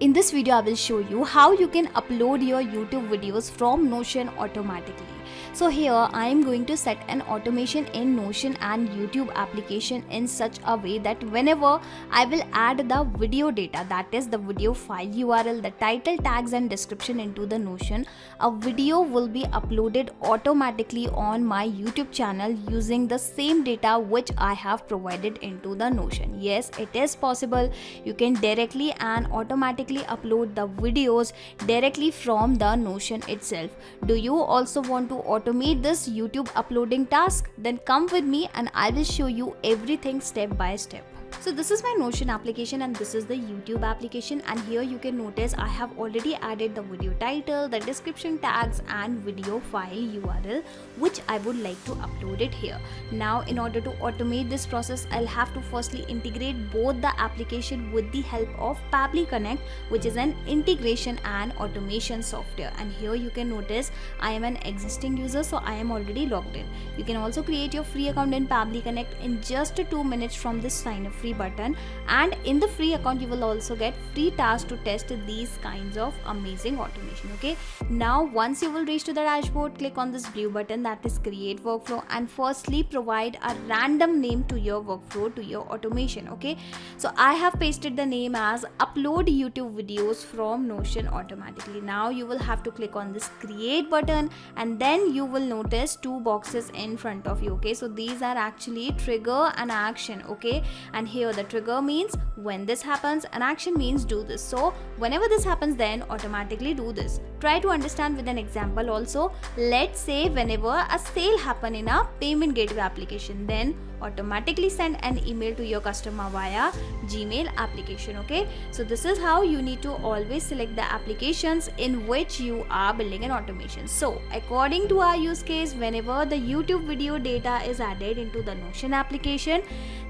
In this video, I will show you how you can upload your YouTube videos from Notion automatically. So here I am going to set an automation in Notion and YouTube application in such a way that whenever I will add the video data, that is the video file URL, the title, tags and description into the Notion, a video will be uploaded automatically on my YouTube channel using the same data which I have provided into the Notion. Yes, it is possible. You can directly and automatically upload the videos directly from the Notion itself. Do you also want to automate this YouTube uploading task? Then come with me and I will show you everything step by step. So this is my Notion application and this is the YouTube application, and here you can notice I have already added the video title, the description, tags and video file URL which I would like to upload it here. Now in order to automate this process, I'll have to firstly integrate both the application with the help of Pabbly Connect, which is an integration and automation software. And here you can notice I am an existing user, so I am already logged in. You can also create your free account in Pabbly Connect in just 2 minutes from this sign up free button, and in the free account you will also get free tasks to test these kinds of amazing automation. Okay, now once you will reach to the dashboard, click on this blue button, that is create workflow, and firstly provide a random name to your workflow, to your automation. Okay, so I have pasted the name as upload YouTube videos from Notion automatically. Now you will have to click on this create button and then you will notice 2 boxes in front of you. Okay, so these are actually trigger and action. Okay, and here the trigger means when this happens, and action means do this. So whenever this happens, then automatically do this. Try to understand with an example also. Let's say whenever a sale happen in a payment gateway application, then automatically send an email to your customer via Gmail application. Okay, so this is how you need to always select the applications in which you are building an automation. So according to our use case, whenever the YouTube video data is added into the Notion application,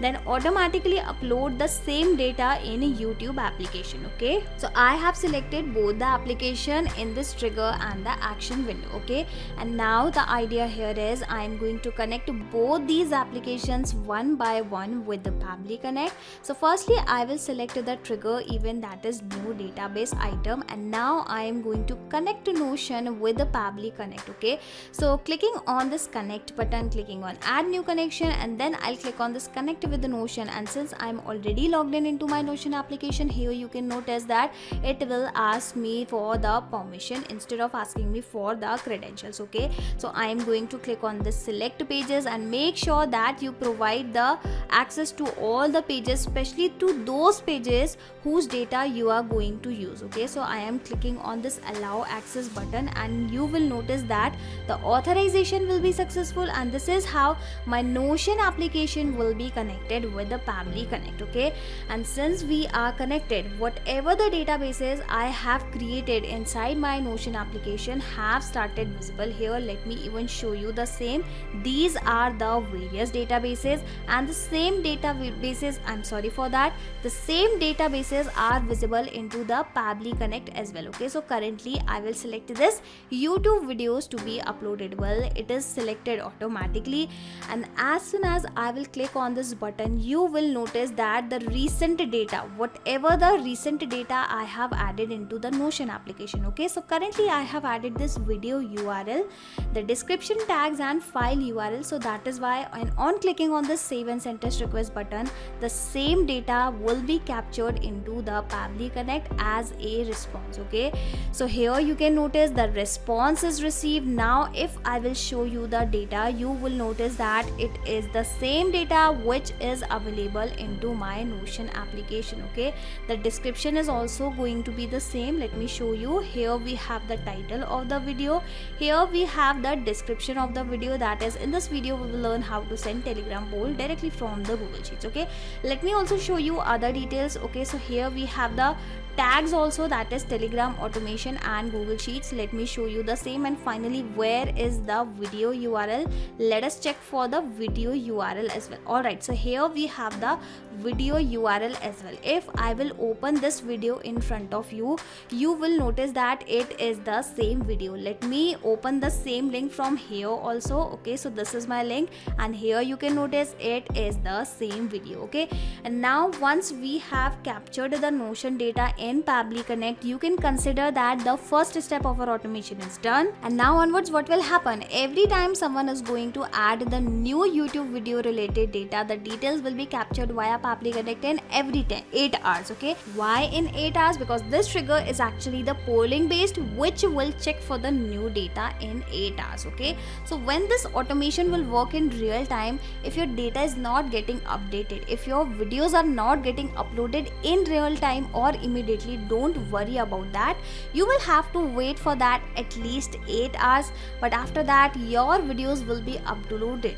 then automatically upload the same data in a YouTube application. Okay, so I have selected both the application in this trigger and the action window. Okay, and now the idea here is I am going to connect both these applications one by one with the Pabbly Connect. So firstly I will select the trigger event, that is new database item, and now I am going to connect to Notion with the Pabbly Connect. Okay, so clicking on this connect button, clicking on add new connection, and then I'll click on this connect with the Notion. And since I'm already logged in into my Notion application, here you can notice that it will ask me for the permission instead of asking me for the credentials. Okay, so I am going to click on this select pages and make sure that you provide the access to all the pages, especially to those pages whose data you are going to use. Okay, so I am clicking on this allow access button and you will notice that the authorization will be successful, and this is how my Notion application will be connected with the Pabbly Connect. Okay, and since we are connected, whatever the databases I have created inside my Notion application have started visible here. Let me even show you the same. These are the various databases, and the same databases, I'm sorry for that, the same databases are visible into the Pabbly Connect as well. Okay, so currently I will select this YouTube videos to be uploaded. Well, it is selected automatically, and as soon as I will click on this button, you will notice that the recent data, whatever the recent data I have added into the Notion application. Okay, so currently I have added this video URL, the description, tags and file URL. So that is why on clicking on this save and send test request button, the same data will be captured into the Pabbly Connect as a response. Okay, so here you can notice the response is received. Now if I will show you the data, you will notice that it is the same data which is available into my Notion application. Okay, the description is also going to be the same. Let me show you. Here we have the title of the video, here we have the description of the video, that is in this video we will learn how to send Telegram poll directly from the Google Sheets. Okay, let me also show you other details. Okay, so here we have the tags also, that is Telegram automation and Google Sheets. Let me show you the same. And finally, where is the video URL? Let us check for the video URL as well. Alright, so here we have the video URL as well. If I will open this video in front of you, you will notice that it is the same video. Let me open the same link from here also. Okay, so this is my link and here you can notice it is the same video. Okay, and now once we have captured the Notion data in Pabbly Connect, you can consider that the first step of our automation is done. And now onwards, what will happen? Every time someone is going to add the new YouTube video related data, the details will be captured via Pabbly Connect in every 8 hours. Okay, why in 8 hours? Because this trigger is actually the polling based, which will check for the new data in 8 hours. Okay, so when this automation will work in real time, if your data is not getting updated, if your videos are not getting uploaded in real time or immediately, don't worry about that. You will have to wait for that at least 8 hours, but after that your videos will be uploaded.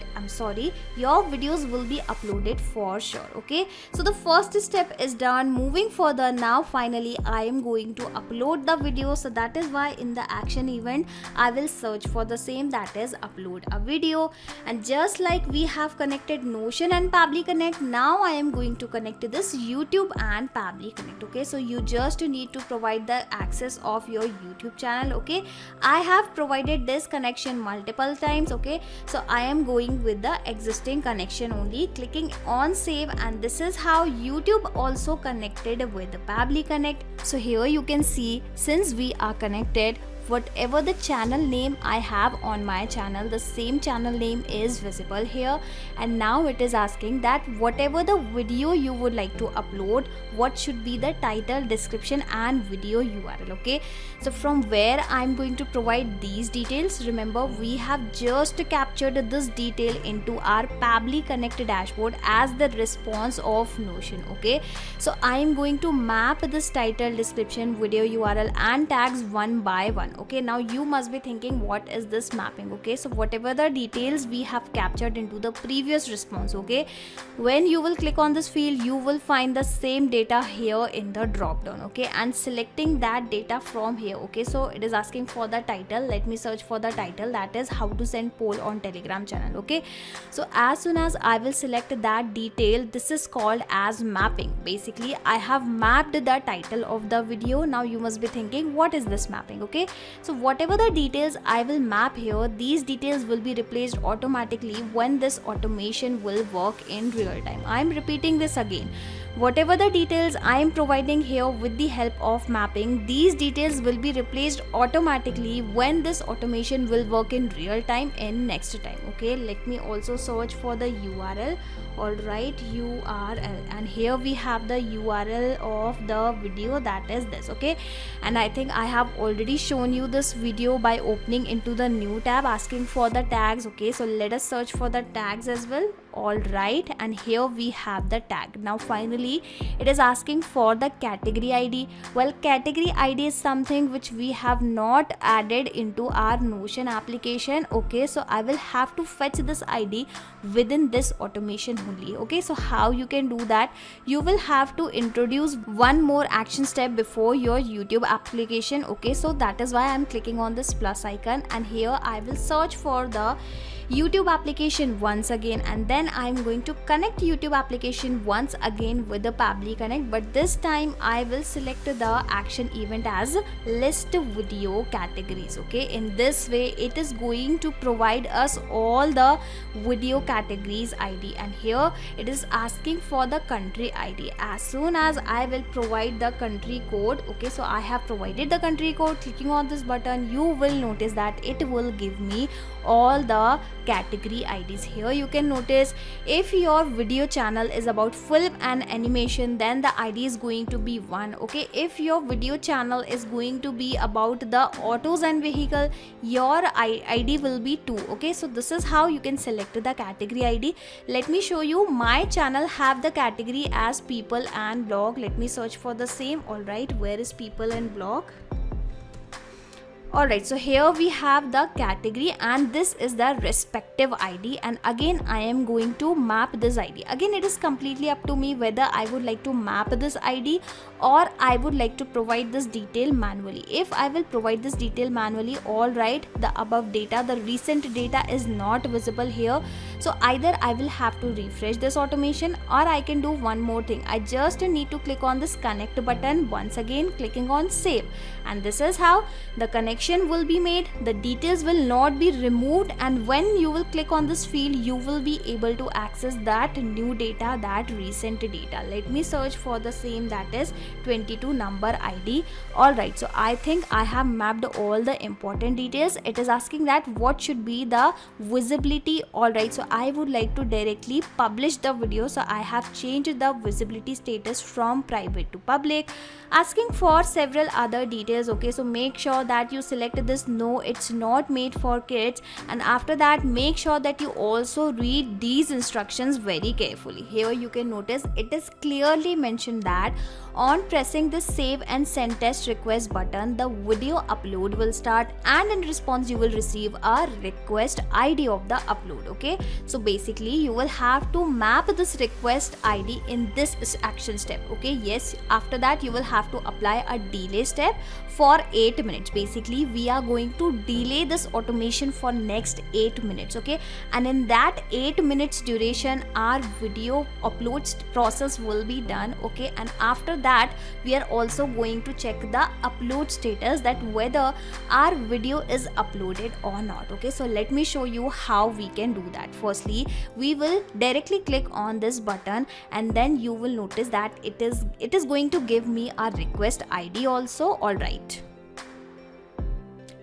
Your videos will be uploaded for sure. Okay, so the first step is done. Moving further, now finally I am going to upload the video. So that is why in the action event I will search for the same, that is upload a video. And just like we have connected Notion and Pabbly Connect, now I am going to connect this YouTube and Pabbly Connect. Okay, so you just need to provide the access of your YouTube channel. Okay, I have provided this connection multiple times. Okay, so I am going with the existing connection only, clicking on save, and this is how YouTube also connected with the Pabbly Connect. So here you can see, since we are connected, whatever the channel name I have on my channel, the same channel name is visible here. And now it is asking that whatever the video you would like to upload, what should be the title, description and video URL. Okay, so from where I'm going to provide these details, remember we have just captured this detail into our Pabbly Connect dashboard as the response of Notion. Okay, so I'm going to map this title, description, video URL and tags one by one. Okay, now you must be thinking, what is this mapping? Okay, so whatever the details we have captured into the previous response, okay, when you will click on this field, you will find the same data here in the drop down. Okay, and selecting that data from here. Okay, so it is asking for the title. Let me search for the title, that is how to send poll on Telegram channel. Okay, so as soon as I will select that detail, this is called as mapping. Basically I have mapped the title of the video. Now you must be thinking, what is this mapping? Okay, so whatever the details I will map here, these details will be replaced automatically when this automation will work in real time. I am repeating this again. Whatever the details I am providing here with the help of mapping, these details will be replaced automatically when this automation will work in real time in next time. Okay, let me also search for the URL. Alright, URL, and here we have the URL of the video, that is this. Okay, and I think I have already shown you this video by opening into the new tab, asking for the tags. Okay, so let us search for the tags as well. Alright, and here we have the tag. Now finally it is asking for the category ID. Well, category ID is something which we have not added into our Notion application. Okay, so I will have to fetch this ID within this automation only. Okay, so how you can do that? You will have to introduce one more action step before your YouTube application. Okay, so that is why I'm clicking on this plus icon, and here I will search for the YouTube application once again, and then I'm going to connect YouTube application once again with the Pabbly Connect, but this time I will select the action event as list video categories. Okay, in this way it is going to provide us all the video categories ID, and here it is asking for the country ID. As soon as I will provide the country code, okay, so I have provided the country code. Clicking on this button, you will notice that it will give me all the category IDs. Here you can notice, if your video channel is about film and animation, then the ID is going to be 1. Okay, if your video channel is going to be about the autos and vehicle, your ID will be 2. Okay, so this is how you can select the category ID. Let me show you. My channel have the category as people and blog. Let me search for the same. Alright, where is people and blog? Alright, so here we have the category and this is the respective ID, and again I am going to map this ID. Again, it is completely up to me whether I would like to map this ID or I would like to provide this detail manually. If I will provide this detail manually, alright, the above data, the recent data is not visible here. So either I will have to refresh this automation, or I can do one more thing. I just need to click on this connect button once again, clicking on save, and this is how the connection correction will be made, the details will not be removed, and when you will click on this field, you will be able to access that new data, that recent data. Let me search for the same, that is 22 number ID. Alright, so I think I have mapped all the important details. It is asking that what should be the visibility. Alright, so I would like to directly publish the video, so I have changed the visibility status from private to public, asking for several other details. Okay, so make sure that you select this no, it's not made for kids, and after that make sure that you also read these instructions very carefully. Here you can notice it is clearly mentioned that on pressing the save and send test request button, the video upload will start, and in response you will receive a request ID of the upload. Okay, so basically you will have to map this request ID in this action step. Okay, yes, after that you will have to apply a delay step for 8 minutes. Basically we are going to delay this automation for next 8 minutes. Okay, and in that 8 minutes duration our video upload process will be done. Okay, and after that we are also going to check the upload status, that whether our video is uploaded or not. Okay, so let me show you how we can do that. Firstly, we will directly click on this button, and then you will notice that it is going to give me a request ID also. All right,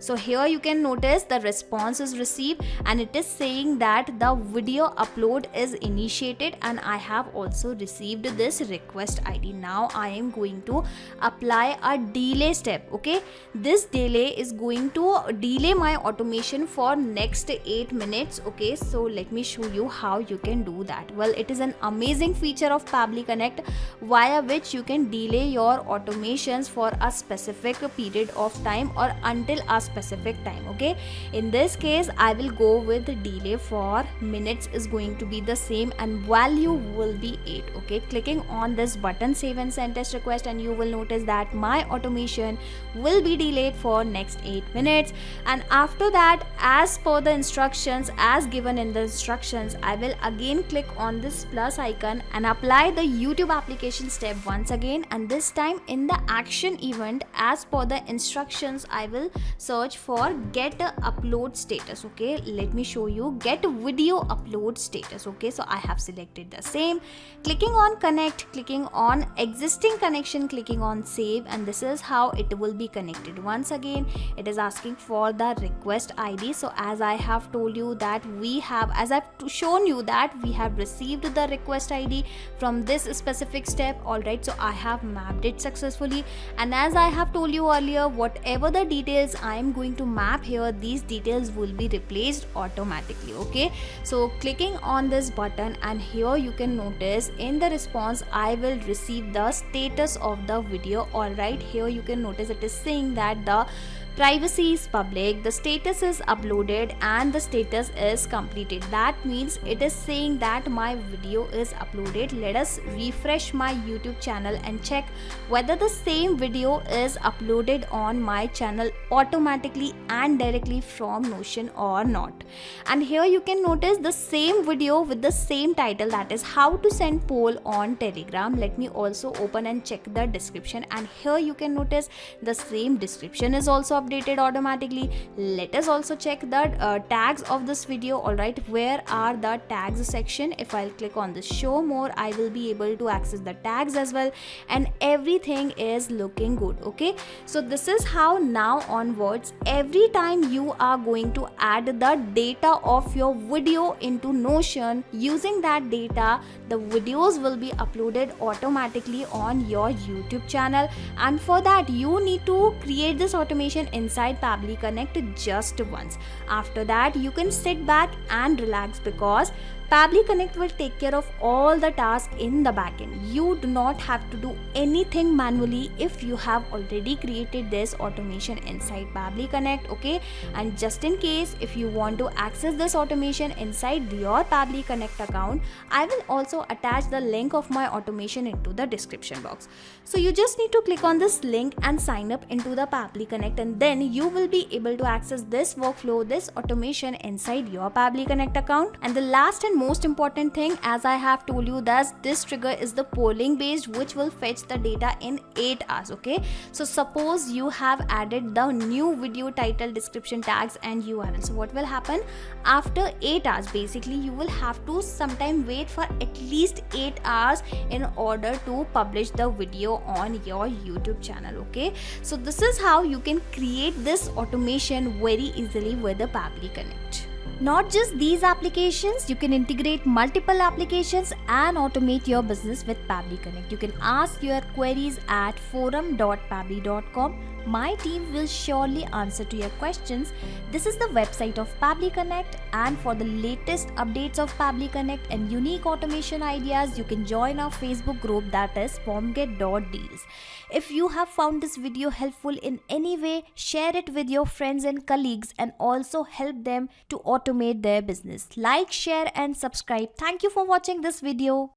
so here you can notice the response is received, and it is saying that the video upload is initiated, and I have also received this request ID. Now I am going to apply a delay step. Okay, this delay is going to delay my automation for next 8 minutes. Okay, so let me show you how you can do that. Well, it is an amazing feature of Pabbly Connect via which you can delay your automations for a specific period of time or until a specific time. Okay, in this case I will go with the delay for minutes is going to be the same, and value will be 8. Okay, clicking on this button save and send test request, and you will notice that my automation will be delayed for next 8 minutes. And after that, as per the instructions, as given in the instructions, I will again click on this plus icon and apply the YouTube application step once again, and this time in the action event, as per the instructions, I will search for get upload status. Okay, let me show you get video upload status. Okay, so I have selected the same, clicking on connect, clicking on existing connection, clicking on save, and this is how it will be connected. Once again it is asking for the request ID. So as I have told you that we have, as I've shown you that we have received the request ID from this specific step. All right, so I have mapped it successfully, and as I have told you earlier, whatever the details I am going to map here, these details will be replaced automatically. Okay, so clicking on this button, and here you can notice in the response I will receive the status of the video. All right, here you can notice it is saying that the privacy is public, the status is uploaded, and the status is completed. That means it is saying that my video is uploaded. Let us refresh my YouTube channel and check whether the same video is uploaded on my channel automatically and directly from Notion or not. And here you can notice the same video with the same title, that is how to send poll on Telegram. Let me also open and check the description, and here you can notice the same description is also updated automatically. Let us also check the tags of this video. All right, where are the tags section? If I'll click on the show more, I will be able to access the tags as well, and everything is looking good. Okay, so this is how now onwards, every time you are going to add the data of your video into Notion, using that data the videos will be uploaded automatically on your YouTube channel. And for that you need to create this automation inside Pabbly Connect just once. After that you can sit back and relax, because Pabbly Connect will take care of all the tasks in the backend. You do not have to do anything manually if you have already created this automation inside Pabbly Connect. Okay, and just in case if you want to access this automation inside your Pabbly Connect account, I will also attach the link of my automation into the description box. So you just need to click on this link and sign up into the Pabbly Connect, and then you will be able to access this workflow, this automation inside your Pabbly Connect account. And the last and most important thing, as I have told you, that this trigger is the polling based, which will fetch the data in 8 hours. Okay, so suppose you have added the new video title, description, tags and URL. So what will happen after 8 hours? Basically you will have to sometime wait for at least 8 hours in order to publish the video on your YouTube channel. Okay, so this is how you can create this automation very easily with the Pabbly Connect. Not just these applications, you can integrate multiple applications and automate your business with Pabbly Connect. You can ask your queries at forum.pabbly.com. My team will surely answer to your questions. This is the website of Pabbly Connect, and for the latest updates of Pabbly Connect and unique automation ideas, you can join our Facebook group, that is formget.deals. If you have found this video helpful in any way, share it with your friends and colleagues and also help them to automate their business. Like, share and subscribe. Thank you for watching this video.